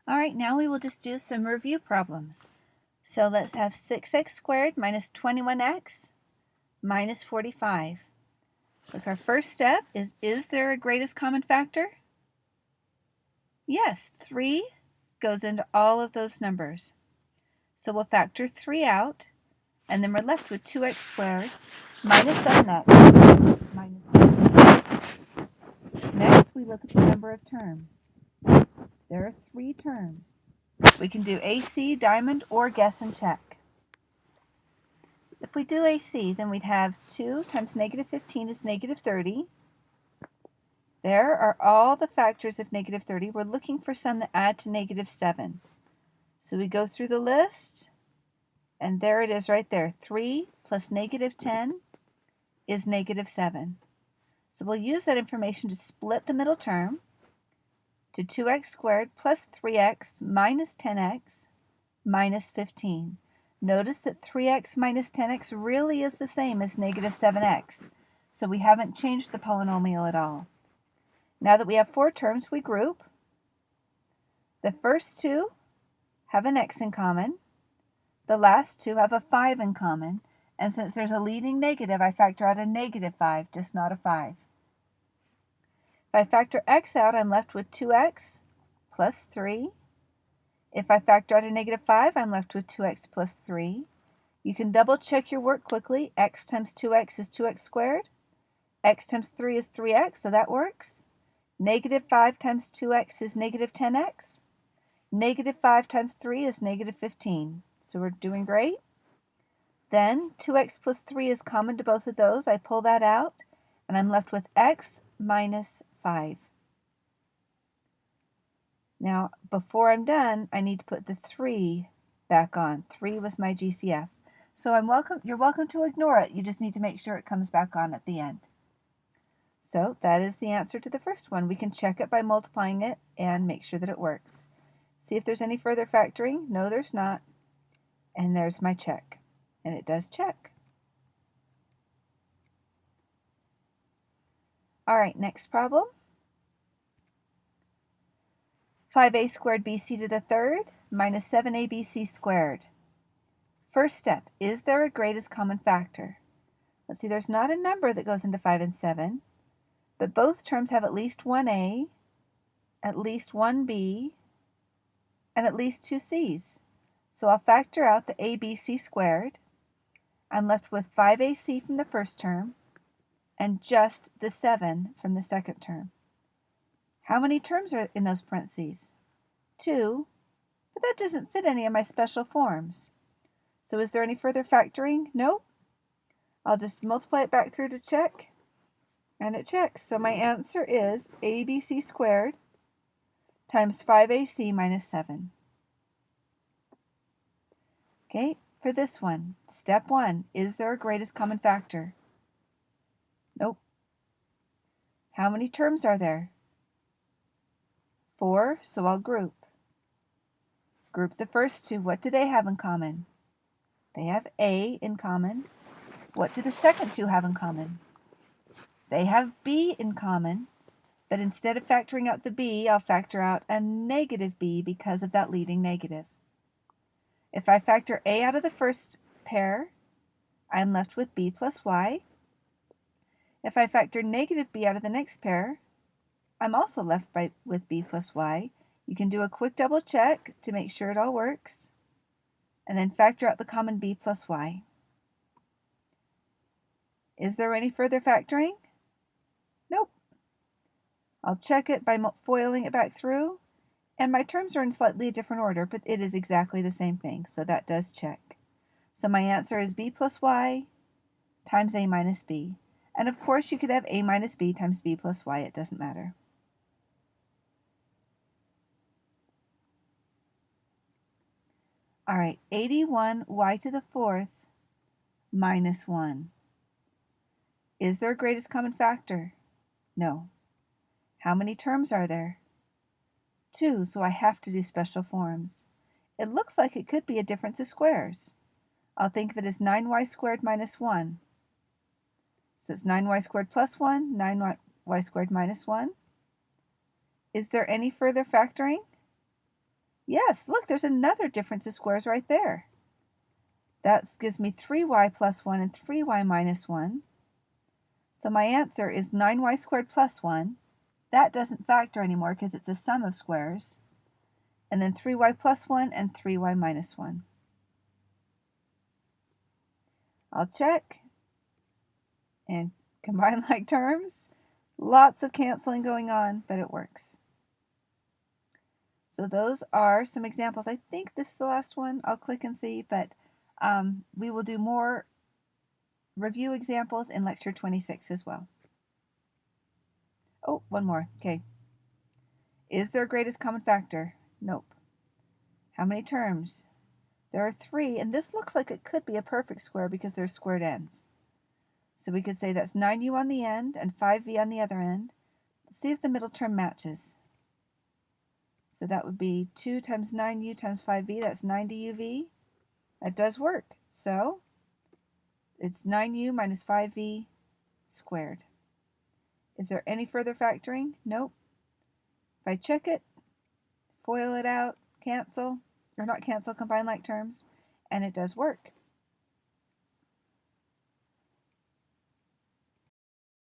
All right, now we will just do some review problems. So let's have 6x squared minus 21x minus 45. Look, our first step is there a greatest common factor? Yes, 3 goes into all of those numbers. So we'll factor 3 out, and then we're left with 2x squared minus 7x minus 15. Next, we look at the number of terms. There are 3 terms. We can do AC, diamond, or guess and check. If we do AC, then we'd have 2 times negative 15 is negative 30. There are all the factors of negative 30. We're looking for some that add to negative 7. So we go through the list, and there it is right there. 3 plus negative 10 is negative 7. So we'll use that information to split the middle term to 2x squared plus 3x minus 10x minus 15. Notice that 3x minus 10x really is the same as negative 7x, so we haven't changed the polynomial at all. Now that we have 4 terms, we group. The first 2 have an x in common. The last 2 have a 5 in common, and since there's a leading negative, I factor out a negative 5, just not a 5. If I factor x out, I'm left with 2x plus 3. If I factor out a negative 5, I'm left with 2x plus 3. You can double check your work quickly. X times 2x is 2x squared. X times 3 is 3x, so that works. Negative 5 times 2x is negative 10x. Negative 5 times 3 is negative 15. So we're doing great. Then 2x plus 3 is common to both of those. I pull that out, and I'm left with x minus 5. Now, before I'm done, I need to put the 3 back on. 3 was my GCF. So you're welcome to ignore it. You just need to make sure it comes back on at the end. So that is the answer to the first one. We can check it by multiplying it and make sure that it works. See if there's any further factoring. No, there's not. And there's my check. And it does check. All right, next problem. 5a squared bc to the third minus 7abc squared. First step, is there a greatest common factor? Let's see, there's not a number that goes into 5 and 7, but both terms have at least one a, at least one b, and at least 2 c's. So I'll factor out the abc squared. I'm left with 5ac from the first term and just the 7 from the second term. How many terms are in those parentheses? 2, but that doesn't fit any of my special forms. So is there any further factoring? Nope. I'll just multiply it back through to check, and it checks. So my answer is abc squared times 5ac minus 7. Okay, for this one, step 1, is there a greatest common factor? Nope. How many terms are there? 4, so I'll group. Group the first 2. What do they have in common? They have a in common. What do the second 2 have in common? They have b in common, but instead of factoring out the b, I'll factor out a negative b because of that leading negative. If I factor a out of the first pair, I'm left with b plus y. If I factor negative b out of the next pair, I'm also left with b plus y. You can do a quick double check to make sure it all works, and then factor out the common b plus y. Is there any further factoring? Nope. I'll check it by foiling it back through, and my terms are in slightly a different order, but it is exactly the same thing, so that does check. So my answer is b plus y times a minus b. And of course you could have a minus b times b plus y, it doesn't matter. All right, 81y to the fourth minus 1. Is there a greatest common factor? No. How many terms are there? 2, so I have to do special forms. It looks like it could be a difference of squares. I'll think of it as 9y squared minus 1. So it's 9y squared plus 1, 9y squared minus 1. Is there any further factoring? Yes, look, there's another difference of squares right there. That gives me 3y plus 1 and 3y minus 1. So my answer is 9y squared plus 1. That doesn't factor anymore because it's a sum of squares. And then 3y plus 1 and 3y minus 1. I'll check and combine like terms. Lots of canceling going on, but it works. So those are some examples. I think this is the last one. I'll click and see, but we will do more review examples in lecture 26 as well. Oh, one more. Okay. Is there a greatest common factor? Nope. How many terms? There are 3, and this looks like it could be a perfect square because there's squared ends. So we could say that's 9u on the end and 5v on the other end. Let's see if the middle term matches. So that would be 2 times 9u times 5v, that's 90uv. That does work. So it's 9u minus 5v squared. Is there any further factoring? Nope. If I check it, FOIL it out, cancel, or not cancel, combine like terms, and it does work.